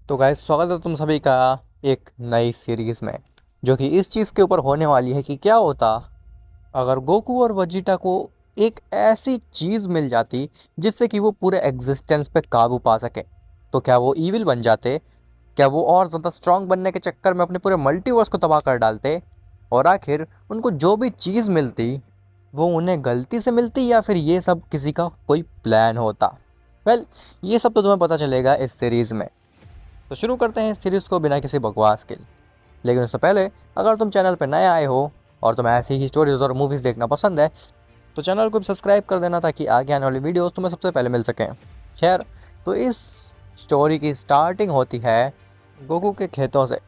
तो गाइस स्वागत है तुम सभी का एक नई सीरीज में, जो कि इस चीज़ के ऊपर होने वाली है कि क्या होता अगर गोकू और वजीटा को एक ऐसी चीज़ मिल जाती जिससे कि वो पूरे एग्जिस्टेंस पे काबू पा सके। तो क्या वो ईविल बन जाते? क्या वो और ज़्यादा स्ट्रांग बनने के चक्कर में अपने पूरे मल्टीवर्स को तबाह कर डालते? और आखिर उनको जो भी चीज़ मिलती वो उन्हें गलती से मिलती या फिर ये सब किसी का कोई प्लान होता? ये सब तो तुम्हें पता चलेगा इस सीरीज़ में। तो शुरू करते हैं इस सीरीज़ को बिना किसी बकवास के। लेकिन उससे पहले, अगर तुम चैनल पर नए आए हो और तुम्हें ऐसी ही स्टोरीज और मूवीज़ देखना पसंद है तो चैनल को भी सब्सक्राइब कर देना ताकि आगे आने वाली वीडियोस तुम्हें सबसे पहले मिल सकें। खैर, तो इस स्टोरी की स्टार्टिंग होती है गोकू के खेतों से।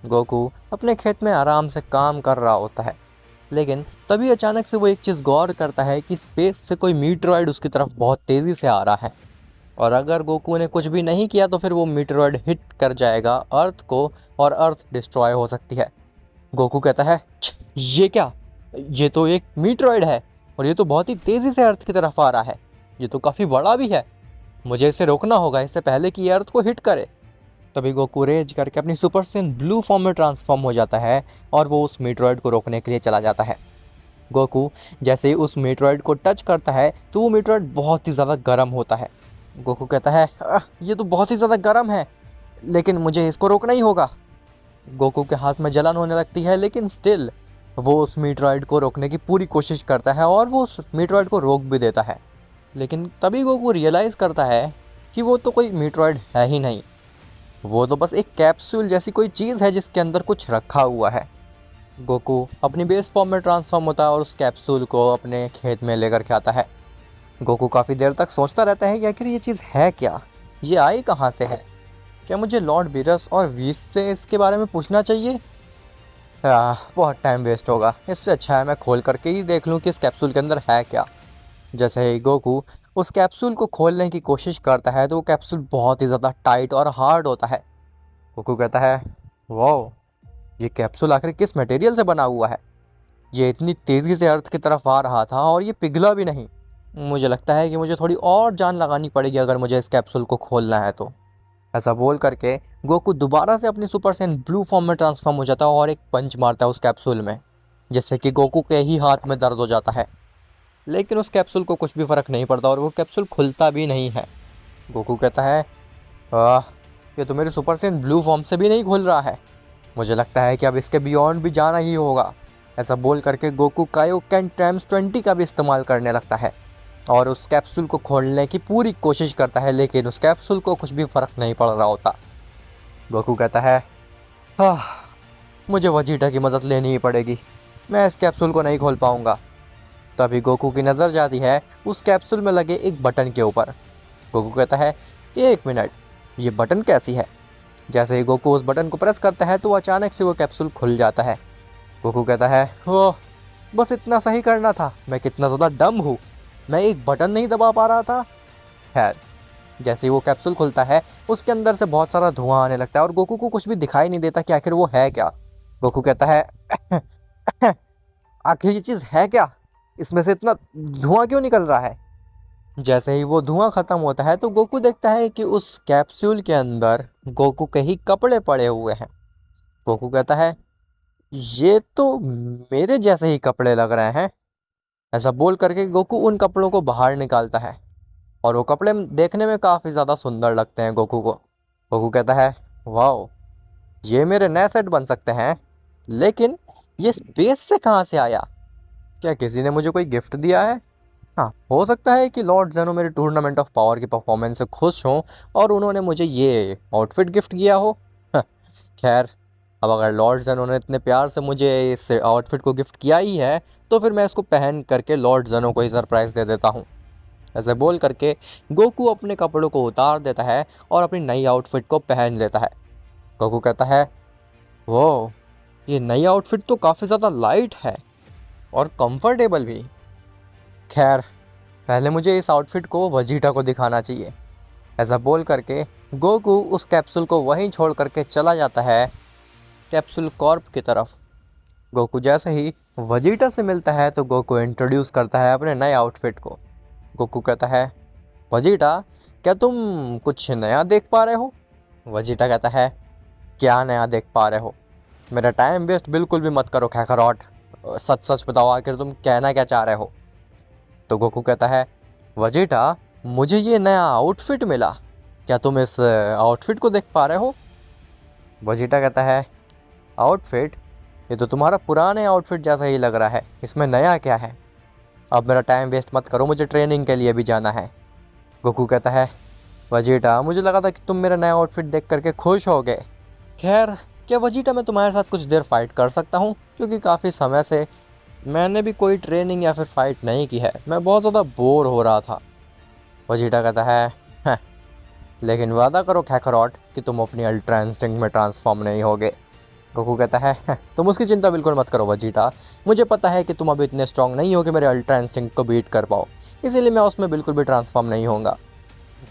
गोकू अपने खेत में आराम से काम कर रहा होता है, लेकिन तभी अचानक से वो एक चीज़ गौर करता है कि स्पेस से कोई मीटरॉइड उसकी तरफ बहुत तेज़ी से आ रहा है। और अगर गोकू ने कुछ भी नहीं किया तो फिर वो मीटरॉइड हिट कर जाएगा अर्थ को और अर्थ डिस्ट्रॉय हो सकती है। गोकू कहता है, ये क्या? ये तो एक मीटरॉइड है और ये तो बहुत ही तेज़ी से अर्थ की तरफ आ रहा है। ये तो काफ़ी बड़ा भी है। मुझे इसे रोकना होगा इससे पहले कि ये अर्थ को हिट करे। तभी गोकू रेज करके अपनी सुपर सेन ब्लू फॉर्म में ट्रांसफॉर्म हो जाता है और वो उस मीटरॉइड को रोकने के लिए चला जाता है। गोकू जैसे ही उस मीटरॉइड को टच करता है तो वो मीटरॉइड बहुत ही ज़्यादा गर्म होता है। गोकू कहता है, ये तो बहुत ही ज़्यादा गर्म है, लेकिन मुझे इसको रोकना ही होगा। गोकू के हाथ में जलन होने लगती है, लेकिन स्टिल वो उस मीटरॉइड को रोकने की पूरी कोशिश करता है और वो उस मीटरॉइड को रोक भी देता है। लेकिन तभी गोकू रियलाइज़ करता है कि वो तो कोई मीटरॉइड है ही नहीं, वो तो बस एक कैप्सूल जैसी कोई चीज़ है जिसके अंदर कुछ रखा हुआ है। गोकू अपनी बेस फॉर्म में ट्रांसफॉर्म होता है और उस कैप्सूल को अपने खेत में लेकर के आता है। गोकू काफ़ी देर तक सोचता रहता है कि आखिर ये चीज़ है क्या, ये आई कहाँ से है। क्या मुझे लॉर्ड बीरस और वीस से इसके बारे में पूछना चाहिए? बहुत टाइम वेस्ट होगा, इससे अच्छा है मैं खोल करके ही देख लूँ कि इस कैप्सूल के अंदर है क्या। जैसे ही गोकू उस कैप्सूल को खोलने की कोशिश करता है तो वो कैप्सूल बहुत ही ज़्यादा टाइट और हार्ड होता है। गोकू कहता है, वाह, ये कैप्सूल आखिर किस मटेरियल से बना हुआ है? ये इतनी तेज़ी से अर्थ की तरफ आ रहा था और ये पिघला भी नहीं। मुझे लगता है कि मुझे थोड़ी और जान लगानी पड़ेगी अगर मुझे इस कैप्सूल को खोलना है तो। ऐसा बोल करके गोकू दोबारा से अपनी सुपर सैयन ब्लू फॉर्म में ट्रांसफॉर्म हो जाता है और एक पंच मारता है उस कैप्सूल में, जिससे कि गोकू के ही हाथ में दर्द हो जाता है। लेकिन उस कैप्सूल को कुछ भी फ़र्क नहीं पड़ता और वो कैप्सूल खुलता भी नहीं है। गोकू कहता है, आह, ये तो मेरे सुपर सैयन ब्लू फॉर्म से भी नहीं खुल रहा है। मुझे लगता है कि अब इसके बियॉन्ड भी जाना ही होगा। ऐसा बोल करके गोकू कायोकेन टाइम्स 20 का भी इस्तेमाल करने लगता है और उस कैप्सूल को खोलने की पूरी कोशिश करता है, लेकिन उस कैप्सूल को कुछ भी फ़र्क नहीं पड़ रहा होता। गोकू कहता है, हाँ, मुझे वजीटा की मदद लेनी ही पड़ेगी, मैं इस कैप्सूल को नहीं खोल पाऊंगा। तभी गोकू की नज़र जाती है उस कैप्सूल में लगे एक बटन के ऊपर। गोकू कहता है, एक मिनट, ये बटन कैसी है? जैसे ही गोकू उस बटन को प्रेस करता है तो अचानक से वो कैप्सूल खुल जाता है। गोकू कहता है, ओह, बस इतना सही करना था, मैं कितना ज़्यादा डम हूँ, मैं एक बटन नहीं दबा पा रहा था। खैर, जैसे ही वो कैप्सूल खुलता है उसके अंदर से बहुत सारा धुआं आने लगता है और गोकू को कुछ भी दिखाई नहीं देता कि आखिर वो है क्या। गोकू कहता है, आखिर ये चीज़ है क्या? इसमें से इतना धुआं क्यों निकल रहा है? जैसे ही वो धुआं ख़त्म होता है तो गोकू देखता है कि उस कैप्सूल के अंदर गोकू के ही कपड़े पड़े हुए हैं। गोकू कहता है, ये तो मेरे जैसे ही कपड़े लग रहे हैं। ऐसा बोल करके गोकू उन कपड़ों को बाहर निकालता है और वो कपड़े देखने में काफ़ी ज़्यादा सुंदर लगते हैं गोकू को। गोकू कहता है, वाह, ये मेरे नए सेट बन सकते हैं, लेकिन ये स्पेस से कहाँ से आया? क्या किसी ने मुझे कोई गिफ्ट दिया है? हाँ, हो सकता है कि लॉर्ड ज़ेनो मेरे टूर्नामेंट ऑफ पावर की परफॉर्मेंस से खुश हों और उन्होंने मुझे ये आउटफिट गिफ्ट किया हो। खैर, अब अगर लॉर्ड ज़ेनो ने इतने प्यार से मुझे इस आउटफिट को गिफ्ट किया ही है तो फिर मैं इसको पहन करके लॉर्ड ज़ेनो को ही सरप्राइज़ दे देता हूँ। ऐसे बोल करके गोकू अपने कपड़ों को उतार देता है और अपनी नई आउटफिट को पहन लेता है। गोकू कहता है, वो, ये नई आउटफिट तो काफ़ी ज़्यादा लाइट है और कंफर्टेबल भी। खैर, पहले मुझे इस आउटफिट को वजीटा को दिखाना चाहिए। ऐसा बोल करके गोकू उस कैप्सूल को वहीं छोड़ करके चला जाता है कैप्सूल कॉर्प की तरफ। गोकू जैसे ही वजीटा से मिलता है तो गोकू इंट्रोड्यूस करता है अपने नए आउटफिट को। गोकू कहता है, वजीटा, क्या तुम कुछ नया देख पा रहे हो? वजीटा कहता है, क्या नया देख पा रहे हो? मेरा टाइम वेस्ट बिल्कुल भी मत करो काकारोट। सच सच बताओ, आखिर तुम कहना क्या चाह रहे हो? तो गोकू कहता है, वजीटा, मुझे ये नया आउटफिट मिला, क्या तुम इस आउटफिट को देख पा रहे हो? वजीटा कहता है, आउटफिट? ये तो तुम्हारा पुराने आउटफिट जैसा ही लग रहा है, इसमें नया क्या है? अब मेरा टाइम वेस्ट मत करो, मुझे ट्रेनिंग के लिए भी जाना है। गोकू कहता है, वजीटा, मुझे लगा था कि तुम मेरा नया आउटफिट देख करके खुश हो गए। खैर, क्या वजीटा मैं तुम्हारे साथ कुछ देर फाइट कर सकता हूँ? क्योंकि काफ़ी समय से मैंने भी कोई ट्रेनिंग या फिर फाइट नहीं की है, मैं बहुत ज़्यादा बोर हो रहा था। वजीटा कहता है, "हैं, लेकिन वादा करो काकारोट कि तुम अपनी अल्ट्रा इंस्टिंक्ट में ट्रांसफॉर्म नहीं होगे।" गोकू कहता है, तुम उसकी चिंता बिल्कुल मत करो वजीटा, मुझे पता है कि तुम अभी इतने स्ट्रांग नहीं हो कि मेरे अल्ट्रा इंस्टिंक्ट को बीट कर पाओ, इसीलिए मैं उसमें बिल्कुल भी ट्रांसफॉर्म नहीं होऊंगा।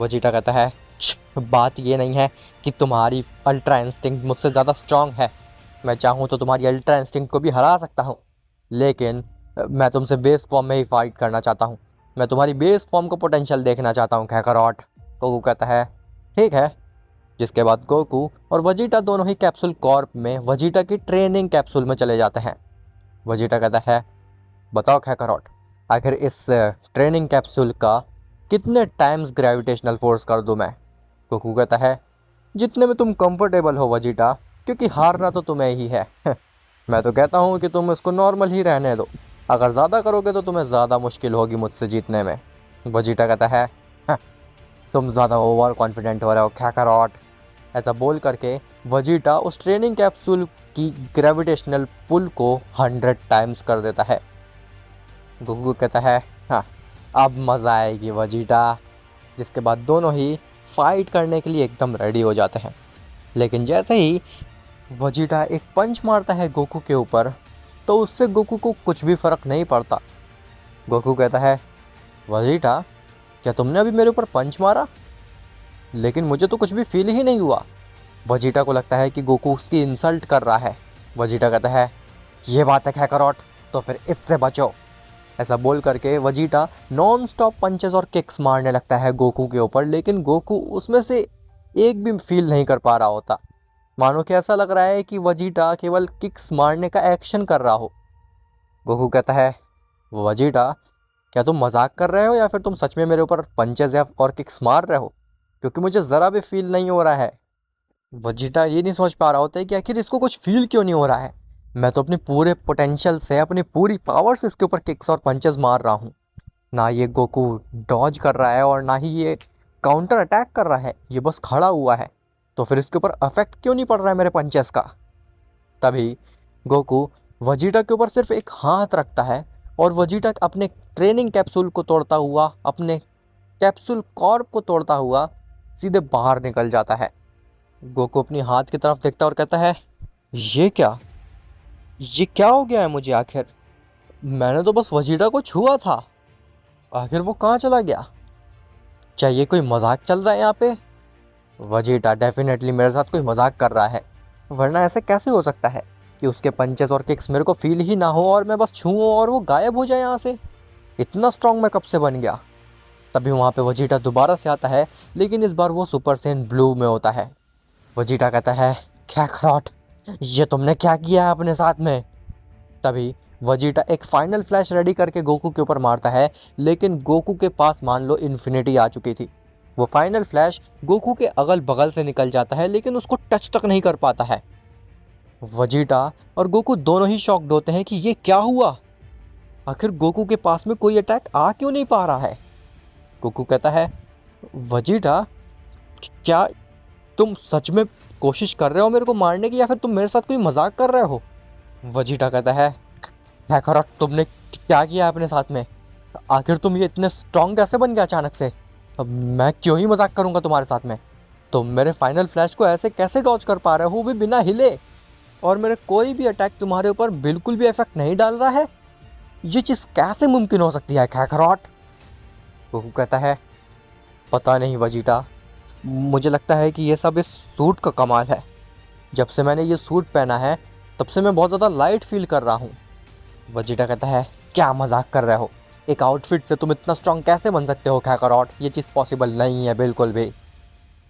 वजीटा कहता है, बात ये नहीं है कि तुम्हारी अल्ट्रा इंस्टिंक्ट मुझसे ज़्यादा स्ट्रांग है, मैं चाहूँ तो तुम्हारी अल्ट्रा इंस्टिंक्ट को भी हरा सकता हूँ, लेकिन मैं तुमसे बेस फॉर्म में ही फाइट करना चाहता हूँ। मैं तुम्हारी बेस फॉर्म को पोटेंशियल देखना चाहता हूँ काकारोट। गोकू कहता है, ठीक है। जिसके बाद गोकू और वजीटा दोनों ही कैप्सूल कॉर्प में वजीटा की ट्रेनिंग कैप्सूल में चले जाते हैं। वजीटा कहता है, बताओ काकारोट, आखिर इस ट्रेनिंग कैप्सूल का कितने टाइम्स ग्रेविटेशनल फोर्स कर दूं मैं? गोकू कहता है, जितने में तुम कंफर्टेबल हो वजीटा, क्योंकि हारना तो तुम्हें ही है। मैं तो कहता हूँ कि तुम इसको नॉर्मल ही रहने दो, अगर ज़्यादा करोगे तो तुम्हें ज़्यादा मुश्किल होगी मुझसे जीतने में। वजीटा कहता है, "हाँ, तुम ज़्यादा ओवर कॉन्फिडेंट हो रहे हो काकारोट।" ऐसा बोल करके वजीटा उस ट्रेनिंग कैप्सूल की ग्रेविटेशनल पुल को 100 टाइम्स कर देता है। गोकू कहता है, हाँ, अब मज़ा आएगी वजीटा। जिसके बाद दोनों ही फाइट करने के लिए एकदम रेडी हो जाते हैं। लेकिन जैसे ही वजीटा एक पंच मारता है गोकू के ऊपर, तो उससे गोकू को कुछ भी फ़र्क नहीं पड़ता। गोकू कहता है, वजीटा, क्या तुमने अभी मेरे ऊपर पंच मारा? लेकिन मुझे तो कुछ भी फील ही नहीं हुआ। वजीटा को लगता है कि गोकू उसकी इंसल्ट कर रहा है। वजीटा कहता है, ये बात है काकारोट, तो फिर इससे बचो। ऐसा बोल करके वजीटा नॉन स्टॉप पंचेस और किक्स मारने लगता है गोकू के ऊपर, लेकिन गोकू उसमें से एक भी फील नहीं कर पा रहा होता। मानो कि ऐसा लग रहा है कि वजीटा केवल किक्स मारने का एक्शन कर रहा हो। गोकू कहता है, वजीटा, क्या तुम मजाक कर रहे हो या फिर तुम सच में मेरे ऊपर पंचेस या और किक्स मार रहे हो? क्योंकि मुझे ज़रा भी फील नहीं हो रहा है। वजीटा ये नहीं समझ पा रहा होता है कि आखिर इसको कुछ फील क्यों नहीं हो रहा है। मैं तो अपने पूरे पोटेंशियल से, अपनी पूरी पावर से इसके ऊपर किक्स और पंचेस मार रहा हूँ। ना ये गोकू डॉज कर रहा है और ना ही ये काउंटर अटैक कर रहा है, ये बस खड़ा हुआ है। तो फिर इसके ऊपर अफेक्ट क्यों नहीं पड़ रहा है मेरे पंचेस का? तभी गोकू वजीटा के ऊपर सिर्फ एक हाथ रखता है और वजीटा अपने ट्रेनिंग कैप्सूल को तोड़ता हुआ, अपने कैप्सूल कॉर्प को तोड़ता हुआ सीधे बाहर निकल जाता है। गोकू अपनी हाथ की तरफ देखता है और कहता है, ये क्या हो गया है मुझे? आखिर मैंने तो बस वजीटा को छुआ था, आखिर वो कहाँ चला गया? क्या ये कोई मजाक चल रहा है यहाँ पे? वजीटा डेफिनेटली मेरे साथ कोई मजाक कर रहा है, वरना ऐसे कैसे हो सकता है कि उसके पंचेस और किक्स मेरे को फील ही ना हो और मैं बस छूऊं और वो गायब हो जाए यहाँ से? इतना स्ट्रांग मैं कब से बन गया? तभी वहाँ पे वजीटा दोबारा से आता है, लेकिन इस बार वो सुपर सेन ब्लू में होता है। वजीटा कहता है, क्या खराट, ये तुमने क्या किया है अपने साथ में? तभी वजीटा एक फाइनल फ्लैश रेडी करके गोकू के ऊपर मारता है, लेकिन गोकू के पास मान लो इन्फिनिटी आ चुकी थी। वो फाइनल फ्लैश गोकू के अगल बगल से निकल जाता है, लेकिन उसको टच तक नहीं कर पाता है। वजीटा और गोकू दोनों ही शॉक्ड होते हैं कि ये क्या हुआ, आखिर गोकू के पास में कोई अटैक आ क्यों नहीं पा रहा है। गोकू कहता है, वजीटा, क्या तुम सच में कोशिश कर रहे हो मेरे को मारने की या फिर तुम मेरे साथ कोई मजाक कर रहे हो? वजीटा कहता है, हैकर, तुमने क्या किया अपने साथ में? आखिर तुम ये इतने स्ट्रांग कैसे बन गए अचानक से? अब मैं क्यों ही मजाक करूंगा तुम्हारे साथ में? तुम मेरे फाइनल फ्लैश को ऐसे कैसे डॉज कर पा रहे हो, भी बिना हिले, और मेरे कोई भी अटैक तुम्हारे ऊपर बिल्कुल भी इफेक्ट नहीं डाल रहा है? ये चीज़ कैसे मुमकिन हो सकती है खैखरॉट? वो कहता है, पता नहीं वजीटा, मुझे लगता है कि ये सब इस सूट का कमाल है। जब से मैंने ये सूट पहना है तब से मैं बहुत ज़्यादा लाइट फील कर रहा हूँ। वजीटा कहता है, क्या मजाक कर रहे हो? एक आउटफिट से तुम इतना स्ट्रांग कैसे बन सकते हो काकारोट? ये चीज़ पॉसिबल नहीं है बिल्कुल भी।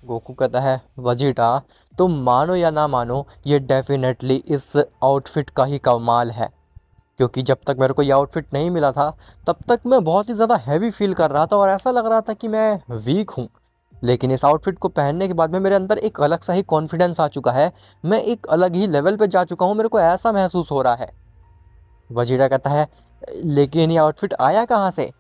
गोकू कहता है वजीटा, तुम मानो या ना मानो, ये डेफिनेटली इस आउटफिट का ही कमाल है, क्योंकि जब तक मेरे को ये आउटफिट नहीं मिला था तब तक मैं बहुत ही ज़्यादा हैवी फील कर रहा था और ऐसा लग रहा था कि मैं वीक हूँ। लेकिन इस आउटफिट को पहनने के बाद में मेरे अंदर एक अलग सा ही कॉन्फिडेंस आ चुका है, मैं एक अलग ही लेवल पे जा चुका हूँ, मेरे को ऐसा महसूस हो रहा है। वजीरा कहता है लेकिन ये आउटफिट आया कहाँ से?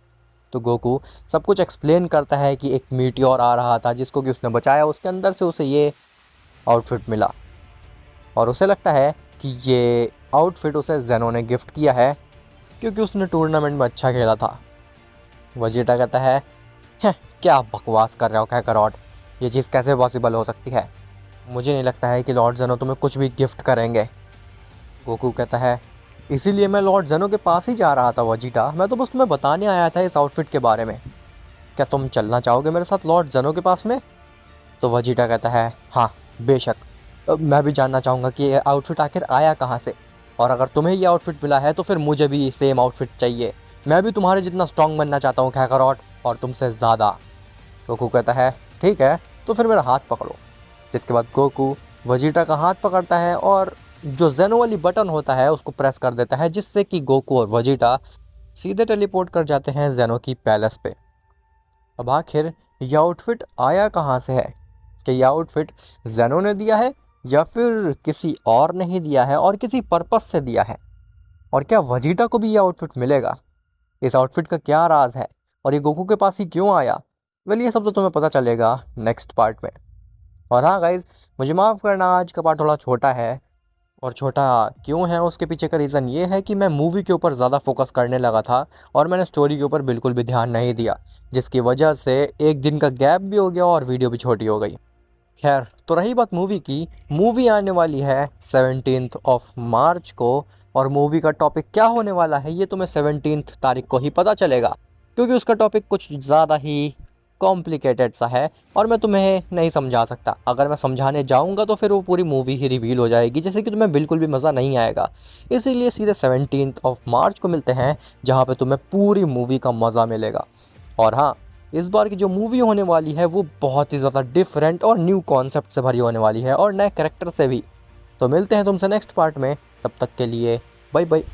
तो गोकू सब कुछ एक्सप्लेन करता है कि एक मीटियोर आ रहा था जिसको कि उसने बचाया, उसके अंदर से उसे ये आउटफिट मिला और उसे लगता है कि ये आउटफिट उसे जेनो ने गिफ्ट किया है क्योंकि उसने टूर्नामेंट में अच्छा खेला था। वजीटा कहता है "हैं, क्या बकवास कर रहे हो कैकरॉट, ये चीज़ कैसे पॉसिबल हो सकती है? मुझे नहीं लगता है कि लॉर्ड जेनो तुम्हें कुछ भी गिफ्ट करेंगे। गोकू कहता है इसीलिए मैं लॉर्ड जेनो के पास ही जा रहा था वजीटा, मैं तो बस तुम्हें बताने आया था इस आउटफिट के बारे में। क्या तुम चलना चाहोगे मेरे साथ लॉर्ड जेनो के पास में? तो वजीटा कहता है हाँ बेशक, मैं भी जानना चाहूँगा कि ये आउटफिट आखिर आया कहाँ से, और अगर तुम्हें ये आउटफिट मिला है तो फिर मुझे भी सेम आउटफिट चाहिए। मैं भी तुम्हारे जितना स्ट्रांग बनना चाहता हूँ कैकरॉट, और तुमसे ज़्यादा। गोकू कहता है ठीक है, तो फिर मेरा हाथ पकड़ो। जिसके बाद गोकू वजीटा का हाथ पकड़ता है और जो जेनो वाली बटन होता है उसको प्रेस कर देता है, जिससे कि गोकू और वजीटा सीधे टेलीपोर्ट कर जाते हैं जेनो की पैलेस पे। अब आखिर यह आउटफिट आया कहाँ से है? कि यह आउटफिट जेनो ने दिया है या फिर किसी और ने ही दिया है और किसी पर्पस से दिया है? और क्या वजीटा को भी यह आउटफिट मिलेगा? इस आउटफिट का क्या राज है और ये गोकू के पास ही क्यों आया? वेल ये सब तो तुम्हें पता चलेगा नेक्स्ट पार्ट में। और हाँ गाइज, मुझे माफ़ करना, आज का पार्ट थोड़ा छोटा है। और छोटा क्यों है उसके पीछे का रीज़न ये है कि मैं मूवी के ऊपर ज़्यादा फोकस करने लगा था और मैंने स्टोरी के ऊपर बिल्कुल भी ध्यान नहीं दिया, जिसकी वजह से एक दिन का गैप भी हो गया और वीडियो भी छोटी हो गई। खैर, तो रही बात मूवी की, मूवी आने वाली है 17th ऑफ मार्च को, और मूवी का टॉपिक क्या होने वाला है ये तुम्हें 17th तारीख को ही पता चलेगा, क्योंकि उसका टॉपिक कुछ ज़्यादा ही कॉम्प्लिकेटेड सा है और मैं तुम्हें नहीं समझा सकता। अगर मैं समझाने जाऊंगा तो फिर वो पूरी मूवी ही रिवील हो जाएगी, जैसे कि तुम्हें बिल्कुल भी मज़ा नहीं आएगा। इसीलिए सीधे 17th ऑफ मार्च को मिलते हैं, जहाँ पे तुम्हें पूरी मूवी का मज़ा मिलेगा। और हाँ, इस बार की जो मूवी होने वाली है वो बहुत ही ज़्यादा डिफरेंट और न्यू कॉन्सेप्ट से भरी होने वाली है और नए कैरेक्टर से भी। तो मिलते हैं तुमसे नेक्स्ट पार्ट में, तब तक के लिए बाय बाय।